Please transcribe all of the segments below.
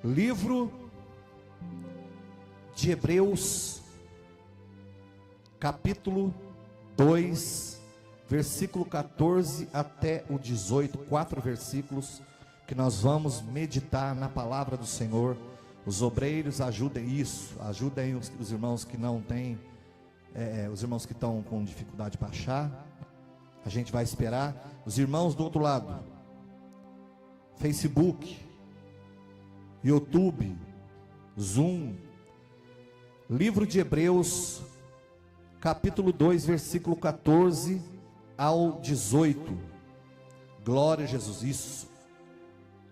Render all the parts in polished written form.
Livro de Hebreus, capítulo 2, versículo 14 até o 18, 4 versículos que nós vamos meditar na palavra do Senhor. Os obreiros ajudem os irmãos que não têm, os irmãos que estão com dificuldade para achar. A gente vai esperar. Os irmãos do outro lado, Facebook, YouTube, Zoom. Livro de Hebreus, capítulo 2, versículo 14 ao 18. Glória a Jesus, isso.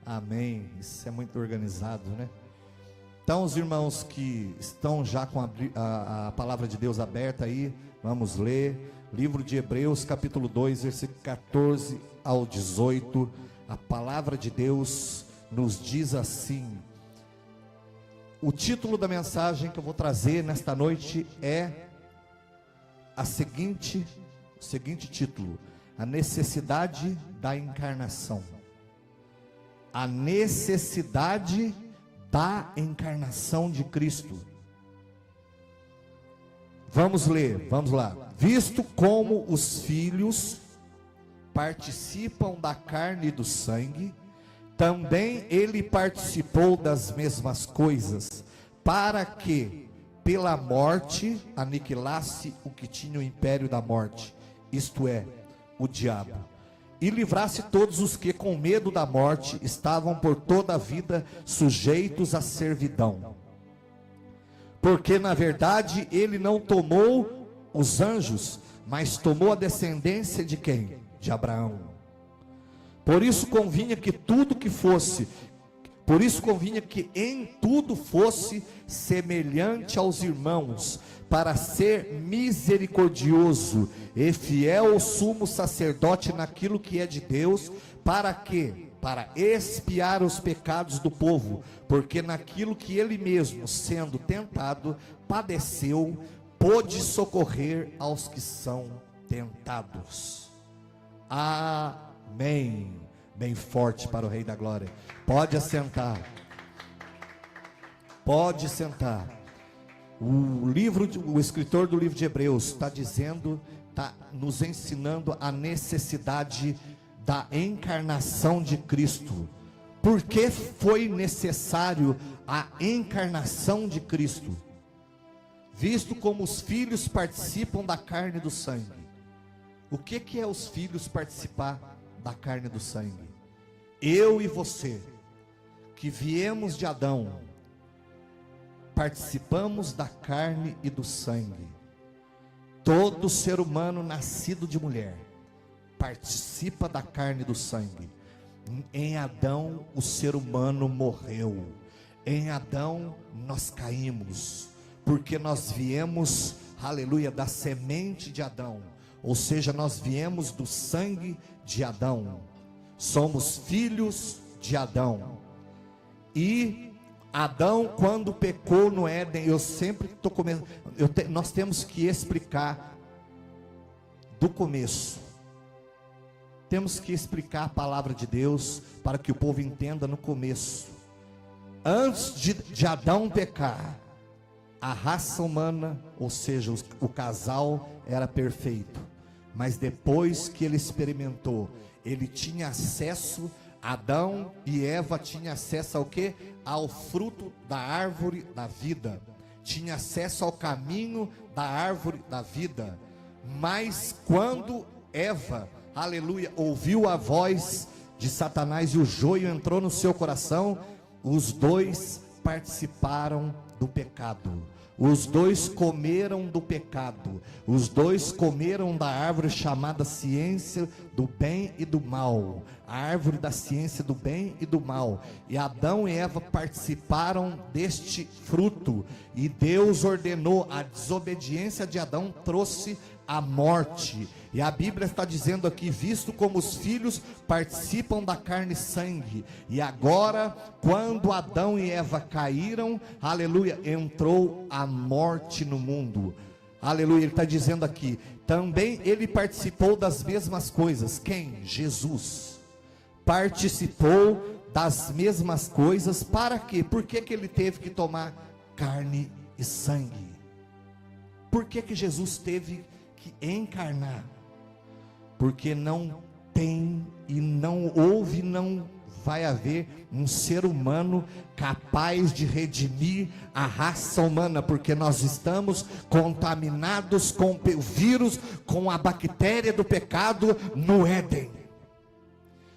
Amém. Isso é muito organizado, né? Então, os irmãos que estão já com a palavra de Deus aberta aí, vamos ler. Livro de Hebreus, capítulo 2, versículo 14 ao 18. A palavra de Deus nos diz assim. O título da mensagem que eu vou trazer nesta noite é o seguinte título: a necessidade da encarnação. A necessidade da encarnação de Cristo. Vamos ler, vamos lá. Visto como os filhos participam da carne e do sangue, também ele participou das mesmas coisas, para que pela morte aniquilasse o que tinha o império da morte, isto é, o diabo, e livrasse todos os que com medo da morte estavam por toda a vida sujeitos à servidão. Porque na verdade ele não tomou os anjos, mas tomou a descendência de quem? De Abraão. Por isso convinha que em tudo fosse semelhante aos irmãos, para ser misericordioso e fiel ao sumo sacerdote naquilo que é de Deus, para quê? Para expiar os pecados do povo, porque naquilo que ele mesmo, sendo tentado, padeceu, pôde socorrer aos que são tentados. Amém. Bem forte para o Rei da Glória. Pode assentar. Pode sentar. O escritor do livro de Hebreus está nos ensinando a necessidade da encarnação de Cristo. Por que foi necessário a encarnação de Cristo? Visto como os filhos participam da carne e do sangue. O que é os filhos participar da carne e do sangue? Eu e você, que viemos de Adão, participamos da carne e do sangue. Todo ser humano nascido de mulher participa da carne e do sangue. Em Adão o ser humano morreu. Em Adão nós caímos, porque nós viemos, aleluia, da semente de Adão. Ou seja, nós viemos do sangue de Adão. Somos filhos de Adão. E Adão, quando pecou no Éden, nós temos que explicar do começo. Temos que explicar a palavra de Deus para que o povo entenda no começo. Antes de Adão pecar, a raça humana, ou seja, o casal era perfeito. Mas depois que ele experimentou, ele tinha acesso, Adão e Eva tinham acesso ao quê? Ao fruto da árvore da vida. Tinha acesso ao caminho da árvore da vida. Mas quando Eva, aleluia, ouviu a voz de Satanás e o joio entrou no seu coração, os dois participaram do pecado. Os dois comeram do pecado. Os dois comeram da árvore chamada ciência do bem e do mal. A árvore da ciência do bem e do mal. E Adão e Eva participaram deste fruto. E Deus ordenou, a desobediência de Adão trouxe a morte. E a Bíblia está dizendo aqui, visto como os filhos participam da carne e sangue. E agora, quando Adão e Eva caíram, aleluia, entrou a morte no mundo. Aleluia, ele está dizendo aqui, também ele participou das mesmas coisas. Quem? Jesus. Participou das mesmas coisas. Para quê? Por que que ele teve que tomar carne e sangue? Por que que Jesus teve que encarnar? Porque não tem e não houve, não vai haver um ser humano capaz de redimir a raça humana, porque nós estamos contaminados com o vírus, com a bactéria do pecado no Éden.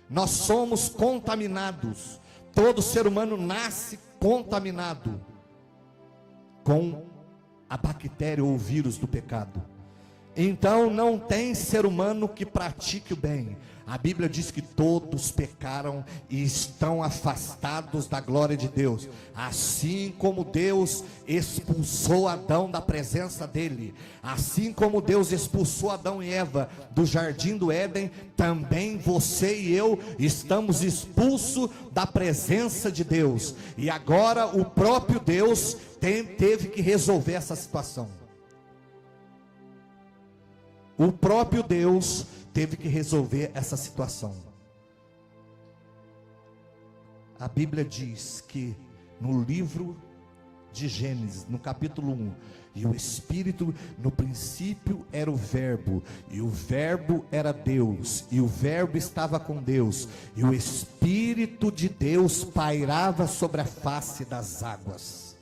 Nós somos contaminados. Todo ser humano nasce contaminado com a bactéria ou o vírus do pecado. Então não tem ser humano que pratique o bem. A Bíblia diz que todos pecaram e estão afastados da glória de Deus. Assim como Deus expulsou Adão da presença dele, assim como Deus expulsou Adão e Eva do jardim do Éden, também você e eu estamos expulsos da presença de Deus. E agora o próprio Deus teve que resolver essa situação. O próprio Deus teve que resolver essa situação. A Bíblia diz que no livro de Gênesis, no capítulo 1, e o Espírito, no princípio era o Verbo, e o Verbo era Deus, e o Verbo estava com Deus, e o Espírito de Deus pairava sobre a face das águas.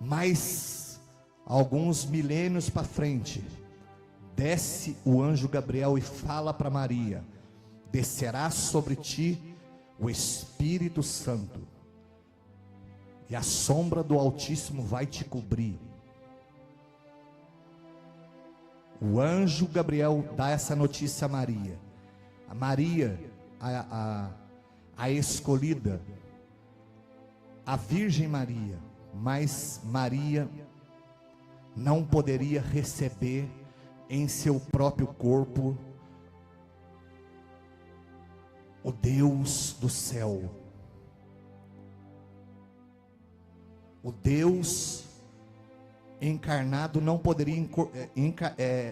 Mas alguns milênios para frente, desce o anjo Gabriel e fala para Maria: descerá sobre ti o Espírito Santo, e a sombra do Altíssimo vai te cobrir. O anjo Gabriel dá essa notícia a Maria. A Maria, a escolhida, a Virgem Maria. Mas Maria não poderia receber em seu próprio corpo o Deus do céu. O Deus encarnado não poderia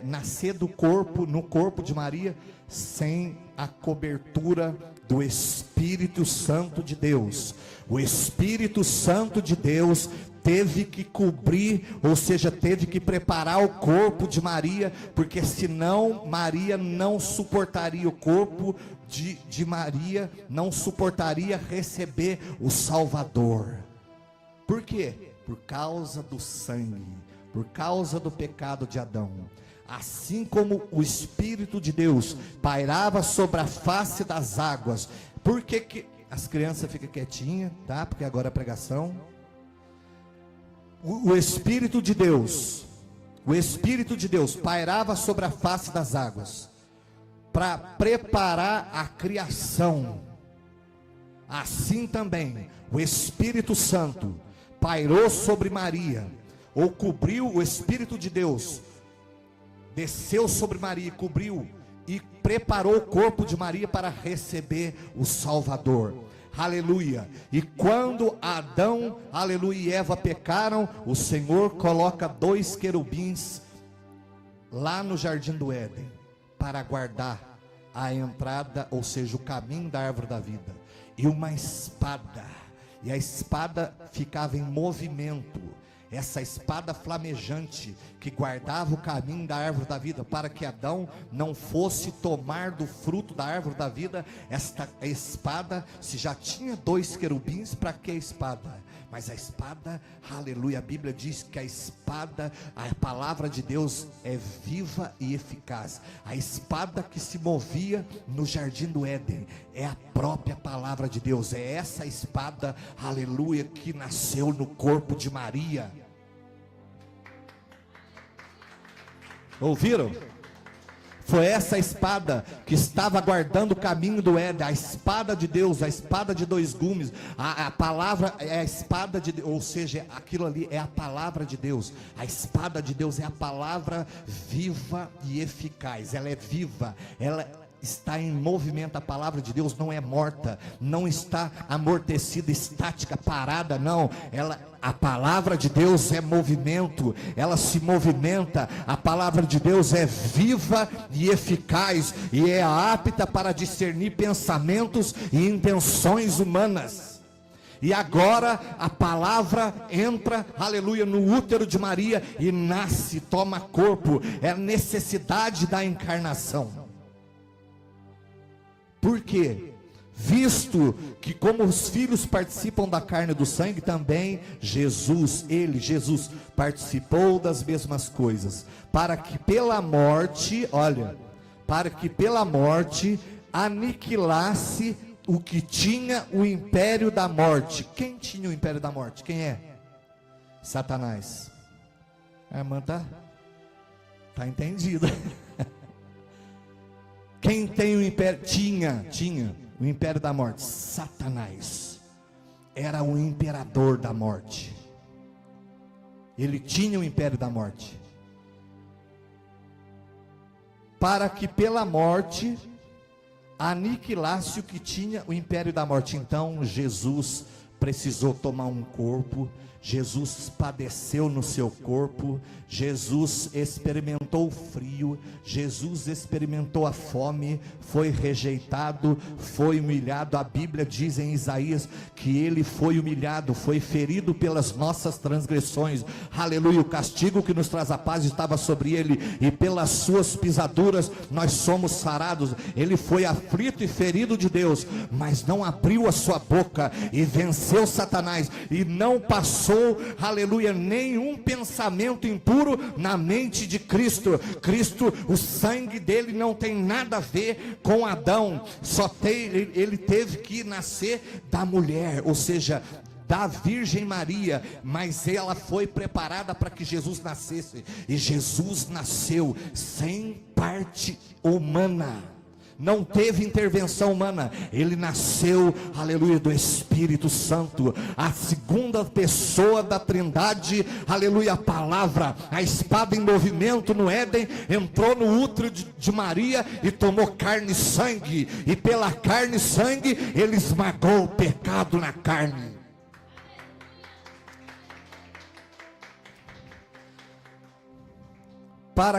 nascer do corpo, no corpo de Maria, sem a cobertura do Espírito Santo de Deus. O Espírito Santo de Deus teve que cobrir, ou seja, teve que preparar o corpo de Maria, porque senão Maria não suportaria, o corpo de Maria não suportaria receber o Salvador. Por quê? Por causa do sangue, por causa do pecado de Adão. Assim como o Espírito de Deus pairava sobre a face das águas. Por que as crianças ficam quietinhas, tá? Porque agora é pregação. O Espírito de Deus pairava sobre a face das águas para preparar a criação. Assim também o Espírito Santo pairou sobre Maria, ou cobriu. O Espírito de Deus desceu sobre Maria, cobriu e preparou o corpo de Maria para receber o Salvador. Aleluia. E quando Adão, aleluia, e Eva pecaram, o Senhor coloca 2 querubins lá no jardim do Éden para guardar a entrada, ou seja, o caminho da árvore da vida, e uma espada. E a espada ficava em movimento, essa espada flamejante que guardava o caminho da árvore da vida, para que Adão não fosse tomar do fruto da árvore da vida. Esta espada, se já tinha 2 querubins, para que a espada? Mas a espada, aleluia, a Bíblia diz que a espada, a palavra de Deus é viva e eficaz. A espada que se movia no jardim do Éden é a própria palavra de Deus. É essa espada, aleluia, que nasceu no corpo de Maria. Ouviram? Foi essa espada que estava guardando o caminho do Éden, a espada de Deus, a espada de 2 gumes. A palavra é a espada de Deus, ou seja, aquilo ali é a palavra de Deus. A espada de Deus é a palavra viva e eficaz. Ela é viva, ela está em movimento. A palavra de Deus não é morta, não está amortecida, estática, parada, não. A palavra de Deus é movimento, ela se movimenta. A palavra de Deus é viva e eficaz, e é apta para discernir pensamentos e intenções humanas. E agora a palavra entra, aleluia, no útero de Maria e nasce, toma corpo. É a necessidade da encarnação. Por quê? Visto que como os filhos participam da carne e do sangue, também Jesus participou das mesmas coisas, para que pela morte, aniquilasse o que tinha o império da morte. Quem tinha o império da morte? Quem é? Satanás. A irmã tá entendida. Quem tem o império? Tinha o império da morte. Satanás era o imperador da morte. Ele tinha o império da morte. Para que pela morte aniquilasse o que tinha o império da morte. Então Jesus precisou tomar um corpo, Jesus padeceu no seu corpo, Jesus experimentou o frio, Jesus experimentou a fome, foi rejeitado, foi humilhado. A Bíblia diz em Isaías que ele foi humilhado, foi ferido pelas nossas transgressões, aleluia. O castigo que nos traz a paz estava sobre ele, e pelas suas pisaduras nós somos sarados. Ele foi aflito e ferido de Deus, mas não abriu a sua boca e venceu Satanás, e não passou, aleluia, nenhum pensamento impuro na mente de Cristo. Cristo, o sangue dele não tem nada a ver com Adão, ele teve que nascer da mulher, ou seja, da Virgem Maria, mas ela foi preparada para que Jesus nascesse, e Jesus nasceu sem parte humana. Não teve intervenção humana, ele nasceu, aleluia, do Espírito Santo, a segunda pessoa da Trindade, aleluia. A palavra, a espada em movimento no Éden, entrou no útero de Maria e tomou carne e sangue, e pela carne e sangue ele esmagou o pecado na carne. Para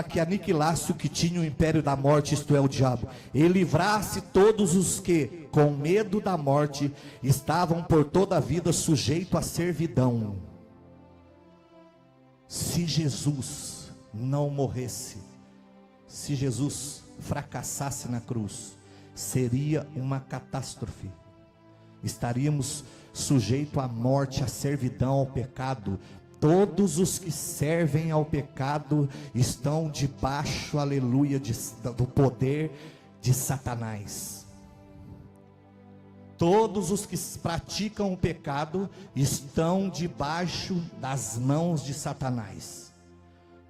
que aniquilasse o que tinha o império da morte, isto é, o diabo, e livrasse todos os que, com medo da morte, estavam por toda a vida sujeitos à servidão. Se Jesus não morresse, se Jesus fracassasse na cruz, seria uma catástrofe. Estaríamos sujeitos à morte, à servidão, ao pecado. Todos os que servem ao pecado estão debaixo, aleluia, do poder de Satanás. Todos os que praticam o pecado estão debaixo das mãos de Satanás.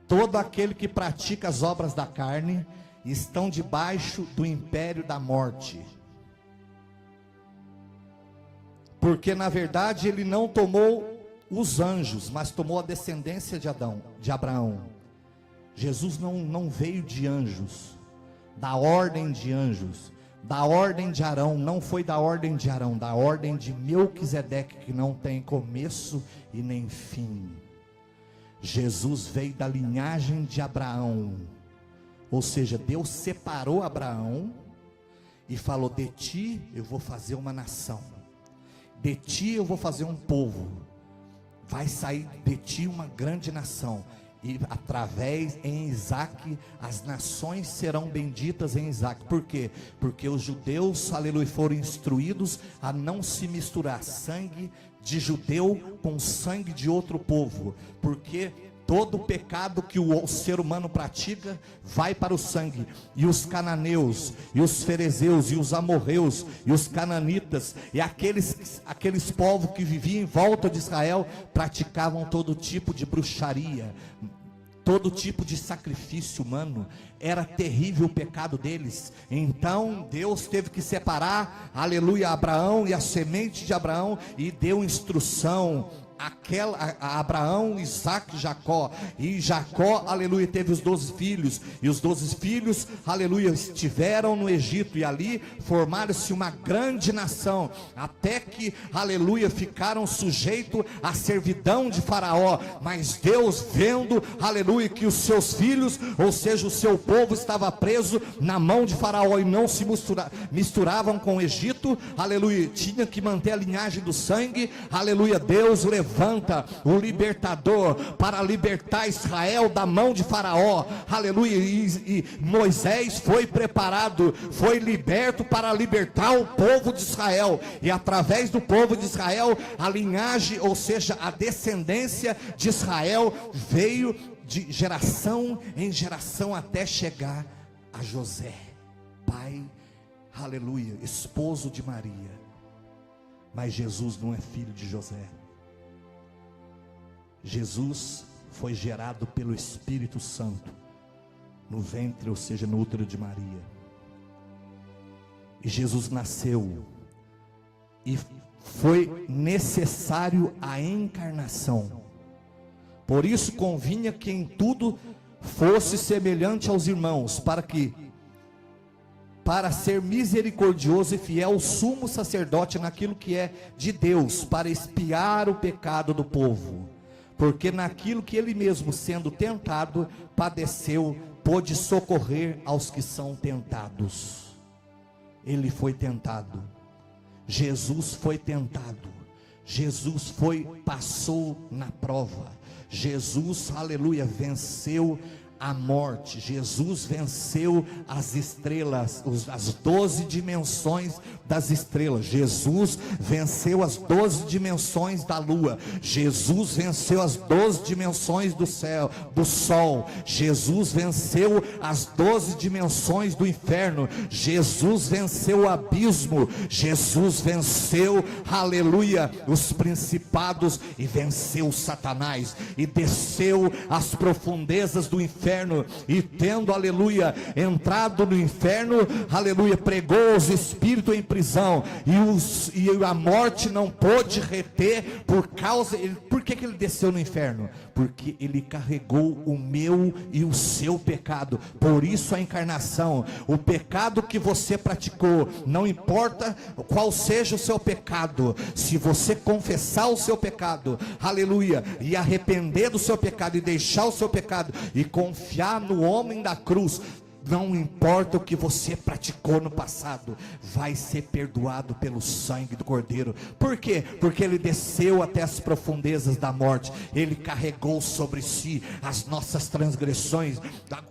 Todo aquele que pratica as obras da carne estão debaixo do império da morte. Porque na verdade ele não tomou os anjos, mas tomou a descendência de Abraão. Jesus não veio de anjos, da ordem de anjos, da ordem de Arão. Não foi da ordem de Arão, da ordem de Melquisedeque, que não tem começo e nem fim. Jesus veio da linhagem de Abraão, ou seja, Deus separou Abraão e falou: de ti eu vou fazer uma nação, de ti eu vou fazer um povo, vai sair de ti uma grande nação, e através em Isaac as nações serão benditas em Isaac. Por quê? Porque os judeus, aleluia, foram instruídos a não se misturar sangue de judeu com sangue de outro povo, porque todo o pecado que o ser humano pratica vai para o sangue. E os cananeus, e os ferezeus, e os amorreus, e os cananitas, e aqueles povos que viviam em volta de Israel, praticavam todo tipo de bruxaria, todo tipo de sacrifício humano. Era terrível o pecado deles. Então Deus teve que separar, aleluia, Abraão e a semente de Abraão, e deu instrução: a Abraão, Isaac e Jacó. E Jacó, aleluia, teve os 12 filhos. E os 12 filhos, aleluia, estiveram no Egito. E ali formaram-se uma grande nação. Até que, aleluia, ficaram sujeitos à servidão de Faraó. Mas Deus, vendo, aleluia, que os seus filhos, ou seja, o seu povo, estava preso na mão de Faraó e não se misturavam com o Egito, aleluia, tinha que manter a linhagem do sangue, aleluia. Deus levanta o libertador para libertar Israel da mão de Faraó, aleluia. E Moisés foi preparado, foi liberto para libertar o povo de Israel, e através do povo de Israel, a linhagem, ou seja, a descendência de Israel veio de geração em geração até chegar a José, pai, aleluia, esposo de Maria. Mas Jesus não é filho de José. Jesus foi gerado pelo Espírito Santo no ventre, ou seja, no útero de Maria. E Jesus nasceu, e foi necessário a encarnação. Por isso convinha que em tudo fosse semelhante aos irmãos, para ser misericordioso e fiel sumo sacerdote naquilo que é de Deus, para expiar o pecado do povo. Porque naquilo que ele mesmo, sendo tentado, padeceu, pôde socorrer aos que são tentados. Ele foi tentado. Jesus foi tentado. Jesus passou na prova. Jesus, aleluia, venceu a morte. Jesus venceu as estrelas, as 12 dimensões das estrelas. Jesus venceu as 12 dimensões da lua. Jesus venceu as 12 dimensões do céu, do sol. Jesus venceu as 12 dimensões do inferno. Jesus venceu o abismo. Jesus venceu, aleluia, os principados, e venceu Satanás, e desceu às profundezas do inferno, e tendo, aleluia, entrado no inferno, aleluia, pregou os espíritos em prisão, e a morte não pôde reter, por que ele desceu no inferno? Porque ele carregou o meu e o seu pecado. Por isso a encarnação. O pecado que você praticou, não importa qual seja o seu pecado, se você confessar o seu pecado, aleluia, e arrepender do seu pecado, e deixar o seu pecado, e confiar no homem da cruz, não importa o que você praticou no passado, vai ser perdoado pelo sangue do Cordeiro. Por quê? Porque ele desceu até as profundezas da morte. Ele carregou sobre si as nossas transgressões.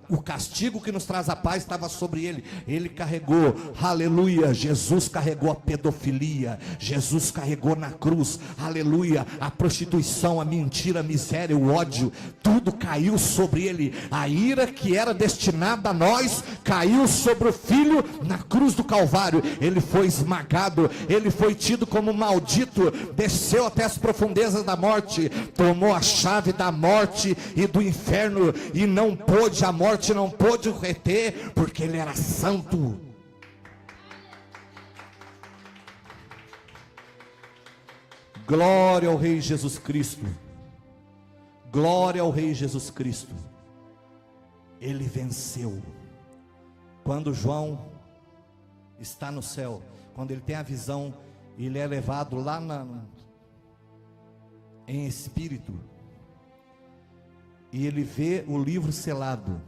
O castigo que nos traz a paz estava sobre ele. Ele carregou, aleluia. Jesus carregou a pedofilia. Jesus carregou na cruz, aleluia, a prostituição, a mentira, a miséria, o ódio. Tudo caiu sobre ele. A ira que era destinada a nós caiu sobre o Filho na cruz do Calvário. Ele foi esmagado, ele foi tido como maldito, desceu até as profundezas da morte, tomou a chave da morte e do inferno, e a morte não pôde o reter, porque ele era santo. Glória ao Rei Jesus Cristo. Glória ao Rei Jesus Cristo. Ele venceu. Quando João está no céu, quando ele tem a visão, ele é levado lá em espírito, e ele vê o livro selado,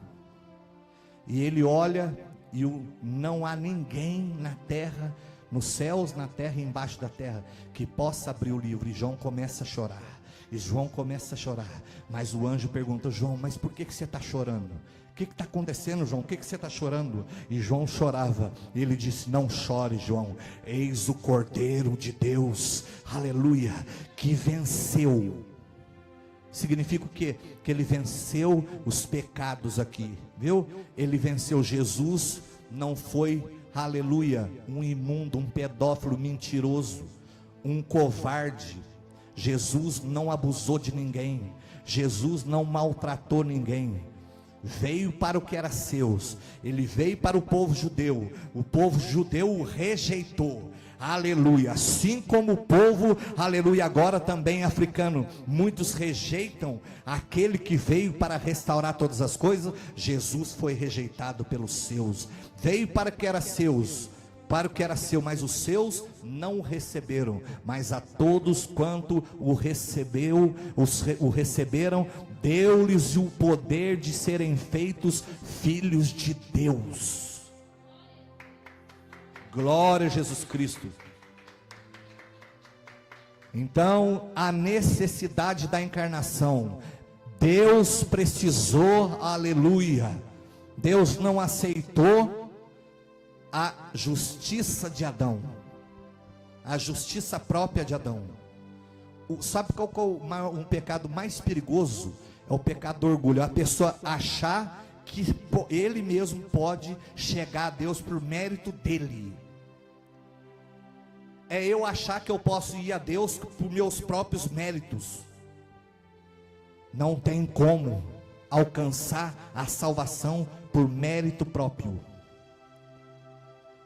e ele olha, e não há ninguém na terra, nos céus, na terra e embaixo da terra, que possa abrir o livro. E João começa a chorar. E João começa a chorar. Mas o anjo pergunta: João, mas por que você está chorando? O que está acontecendo, João? O que você está chorando? E João chorava. E ele disse: não chore, João. Eis o Cordeiro de Deus, aleluia, que venceu. Significa o quê? Que ele venceu os pecados aqui, viu? Ele venceu. Jesus não foi, aleluia, um imundo, um pedófilo mentiroso, um covarde. Jesus não abusou de ninguém. Jesus não maltratou ninguém. Veio para o que era seus. Ele veio para o povo judeu. O povo judeu o rejeitou. aleluia, assim como o povo, aleluia, agora também africano, muitos rejeitam aquele que veio para restaurar todas as coisas. Jesus foi rejeitado pelos seus, veio para que era seus, para o que era seu, mas os seus não o receberam. Mas a todos quanto o receberam, deu-lhes o poder de serem feitos filhos de Deus. Glória a Jesus Cristo. Então, a necessidade da encarnação, Deus precisou, aleluia, Deus não aceitou a justiça de Adão, a justiça própria de Adão. Sabe qual é um pecado mais perigoso? É o pecado do orgulho. A pessoa achar que ele mesmo pode chegar a Deus por mérito dele. É eu achar que eu posso ir a Deus por meus próprios méritos. Não tem como alcançar a salvação por mérito próprio.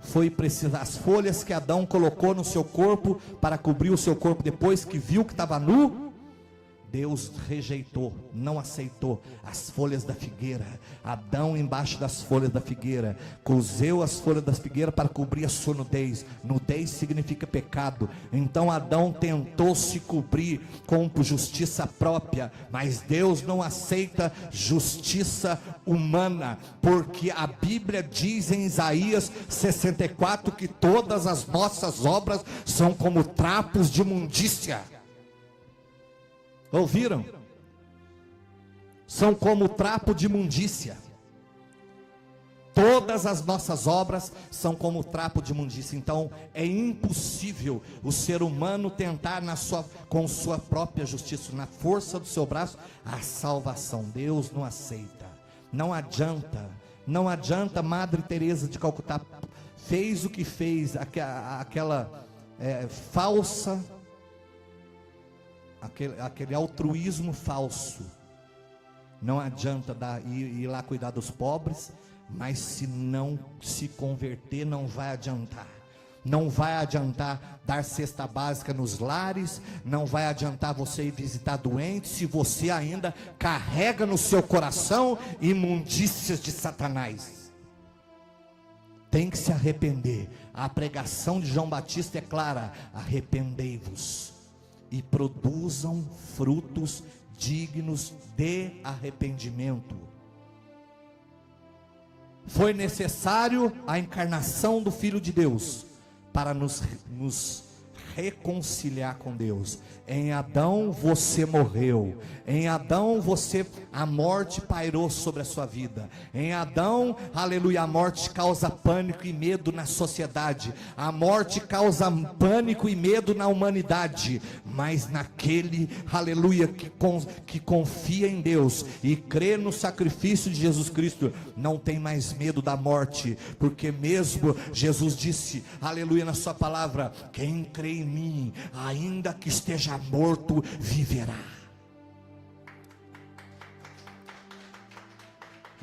Foi preciso, as folhas que Adão colocou no seu corpo para cobrir o seu corpo depois que viu que estava nu, Deus rejeitou, não aceitou as folhas da figueira. Adão embaixo das folhas da figueira, cozeu as folhas da figueira para cobrir a sua nudez. Nudez significa pecado. Então Adão tentou se cobrir com justiça própria, mas Deus não aceita justiça humana, porque a Bíblia diz em Isaías 64 que todas as nossas obras são como trapos de imundícia. Ouviram? São como trapo de imundícia. Todas as nossas obras são como trapo de imundícia. Então é impossível o ser humano tentar com sua própria justiça, na força do seu braço, a salvação. Deus não aceita. Não adianta. Não adianta. Madre Teresa de Calcutá fez o que fez, aquela falsa, aquele altruísmo falso. Não adianta ir lá cuidar dos pobres, mas se não se converter, não vai adiantar. Não vai adiantar dar cesta básica nos lares, não vai adiantar você ir visitar doentes, se você ainda carrega no seu coração imundícias de Satanás. Tem que se arrepender. A pregação de João Batista é clara: arrependei-vos e produzam frutos dignos de arrependimento. Foi necessário a encarnação do Filho de Deus para nos reconciliar com Deus. Em Adão você morreu. Em Adão a morte pairou sobre a sua vida. Em Adão, aleluia, a morte causa pânico e medo na sociedade. A morte causa pânico e medo na humanidade. Mas naquele, aleluia, que confia em Deus e crê no sacrifício de Jesus Cristo, não tem mais medo da morte, porque mesmo Jesus disse, aleluia, na sua palavra: quem crê em mim, ainda que esteja morto, viverá.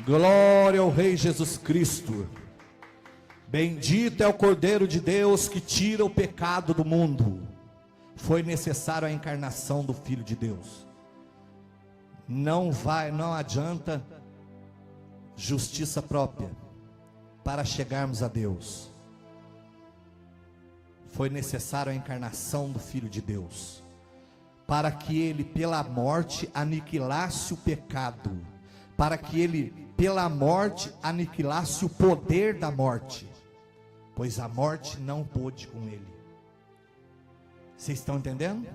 Glória ao Rei Jesus Cristo. Bendito é o Cordeiro de Deus que tira o pecado do mundo. Foi necessário a encarnação do Filho de Deus. Não adianta justiça própria para chegarmos a Deus. Foi necessário a encarnação do Filho de Deus, para que ele pela morte aniquilasse o pecado, para que ele pela morte aniquilasse o poder da morte, pois a morte não pôde com ele. Vocês estão entendendo?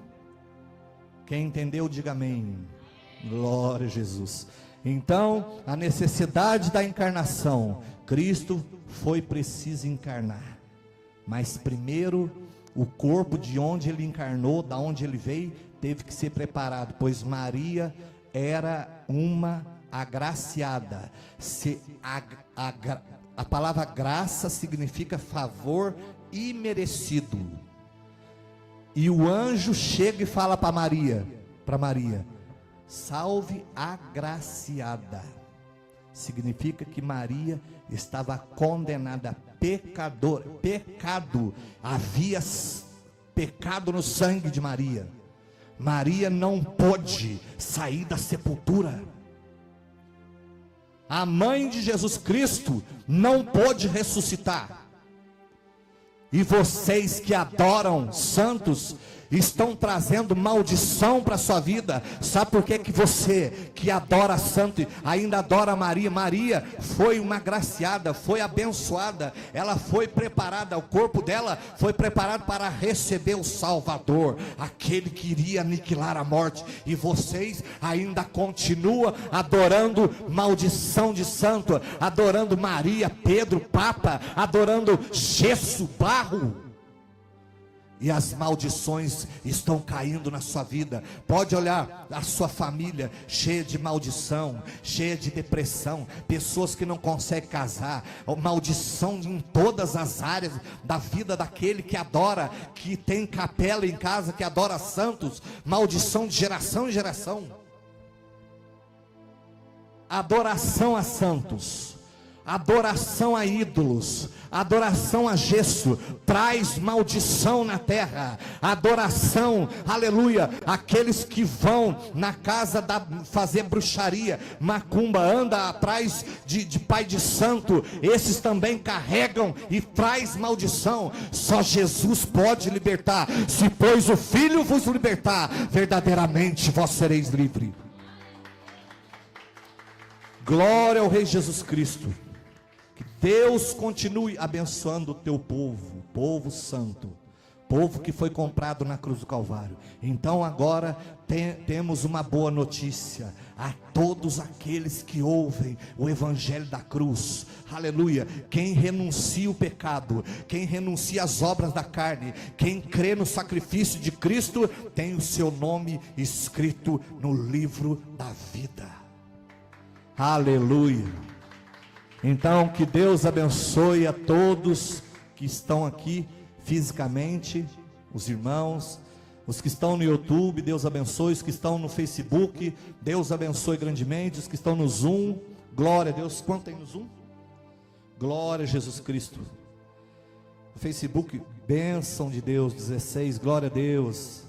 Quem entendeu, diga amém. Glória a Jesus. Então, a necessidade da encarnação. Cristo foi preciso encarnar, mas primeiro o corpo de onde ele encarnou, da onde ele veio, teve que ser preparado, pois Maria era uma agraciada. A palavra graça significa favor imerecido. E o anjo chega e fala para Maria: salve agraciada. Significa que Maria estava condenada a pecador, pecado, havia pecado no sangue de Maria. Maria não pôde sair da sepultura. A mãe de Jesus Cristo não pôde ressuscitar. E vocês que adoram santos estão trazendo maldição para a sua vida. Sabe por que você que adora santo ainda adora Maria? Maria foi uma graciada, foi abençoada, ela foi preparada, o corpo dela foi preparado para receber o Salvador, aquele que iria aniquilar a morte. E vocês ainda continuam adorando maldição de santo, adorando Maria, Pedro, Papa, adorando gesso, barro. E as maldições estão caindo na sua vida. Pode olhar a sua família cheia de maldição, cheia de depressão, pessoas que não conseguem casar, maldição em todas as áreas da vida daquele que adora, que tem capela em casa, que adora santos, maldição de geração em geração. Adoração a santos, adoração a ídolos, adoração a gesso, traz maldição na terra. Adoração, aleluia, aqueles que vão na casa fazer bruxaria, macumba, anda atrás de pai de santo, esses também carregam e traz maldição. Só Jesus pode libertar. Se pois o Filho vos libertar, verdadeiramente vós sereis livres. Glória ao Rei Jesus Cristo. Que Deus continue abençoando o teu povo, povo santo, povo que foi comprado na cruz do Calvário. Então agora temos uma boa notícia a todos aqueles que ouvem o evangelho da cruz, aleluia. Quem renuncia o pecado, quem renuncia as obras da carne, quem crê no sacrifício de Cristo, tem o seu nome escrito no livro da vida, aleluia. Então que Deus abençoe a todos que estão aqui fisicamente, os irmãos, os que estão no YouTube, Deus abençoe, os que estão no Facebook, Deus abençoe grandemente, os que estão no Zoom, glória a Deus. Quanto tem no Zoom? Glória a Jesus Cristo. No Facebook, bênção de Deus, 16, glória a Deus.